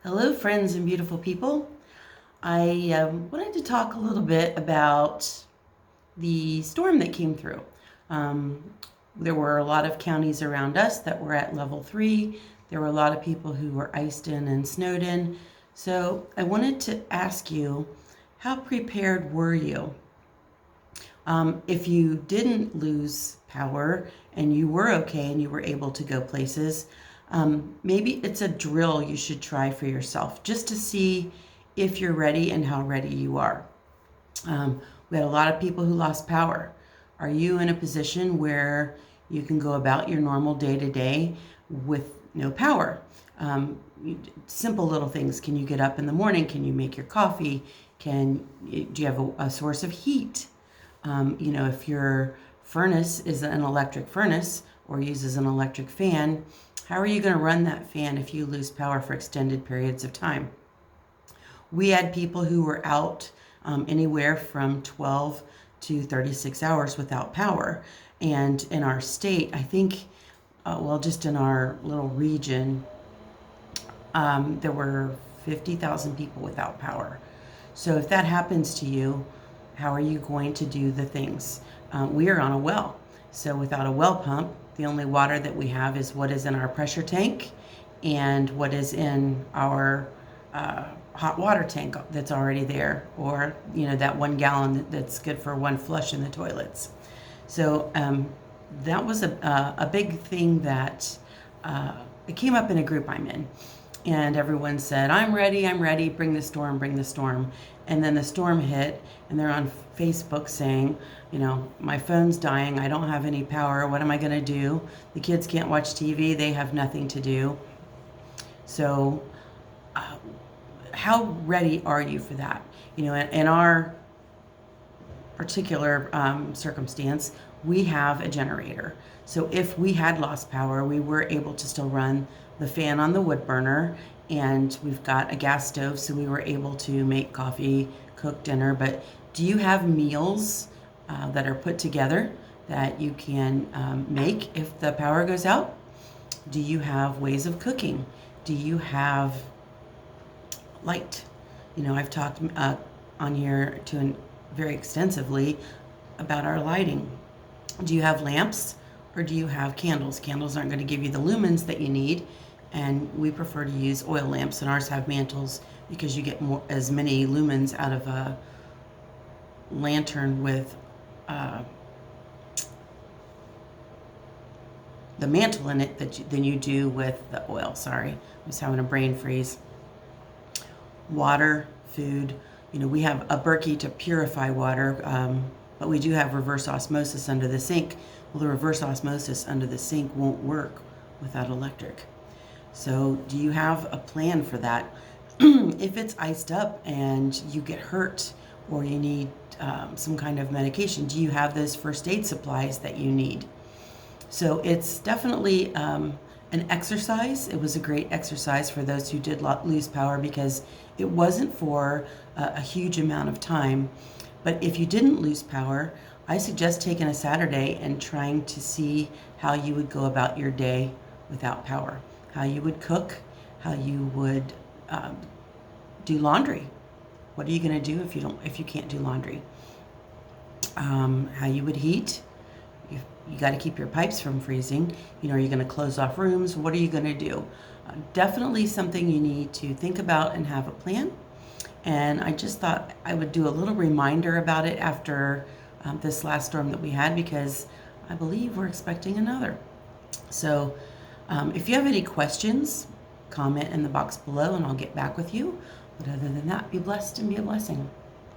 Hello, friends and beautiful people. I wanted to talk a little bit about the storm that came through. Um, there were a lot of counties around us that were at level 3. There were a lot of people who were iced in and snowed in. So I wanted to ask you, how prepared were you? If you didn't lose power and you were okay and you were able to go places, maybe it's a drill you should try for yourself just to see if you're ready and how ready you are. We had a lot of people who lost power. Are you in a position where you can go about your normal day to day with no power? Simple little things. Can you get up in the morning? Can you make your coffee? Do you have a source of heat? If your furnace is an electric furnace or uses an electric fan, how are you going to run that fan if you lose power for extended periods of time? We had people who were out anywhere from 12 to 36 hours without power. And in our state, I think, just in our little region, there were 50,000 people without power. So if that happens to you, how are you going to do the things? We are on a well. So without a well pump, the only water that we have is what is in our pressure tank and what is in our hot water tank that's already there, or that 1 gallon that's good for one flush in the toilets. So that was a big thing that it came up in a group I'm in. And everyone said, I'm ready, bring the storm, bring the storm. And then the storm hit, and they're on Facebook saying, my phone's dying, I don't have any power, what am I going to do? The kids can't watch TV, they have nothing to do. So how ready are you for that? In our particular circumstance, we have a generator. So if we had lost power, we were able to still run the fan on the wood burner, and we've got a gas stove, so we were able to make coffee, cook dinner. But do you have meals that are put together that you can make if the power goes out? Do you have ways of cooking? Do you have light? I've talked on here very extensively about our lighting. Do you have lamps or do you have candles? Candles aren't going to give you the lumens that you need, and we prefer to use oil lamps, and ours have mantles because you get as many lumens out of a lantern with the mantle in it than you do with the oil. Sorry, I was having a brain freeze. Water, food. We have a Berkey to purify water, but we do have reverse osmosis under the sink. Well, the reverse osmosis under the sink won't work without electric. So do you have a plan for that? If it's iced up and you get hurt or you need some kind of medication, do you have those first aid supplies that you need? So it's definitely an exercise. It was a great exercise for those who did lose power because it wasn't for a huge amount of time. But if you didn't lose power, I suggest taking a Saturday and trying to see how you would go about your day without power. How you would cook, how you would do laundry. What are you going to do if you can't do laundry? How you would heat. You got to keep your pipes from freezing. Are you going to close off rooms? What are you going to do? Definitely something you need to think about and have a plan. And I just thought I would do a little reminder about it after this last storm that we had, because I believe we're expecting another. So if you have any questions, comment in the box below and I'll get back with you. But other than that, be blessed and be a blessing.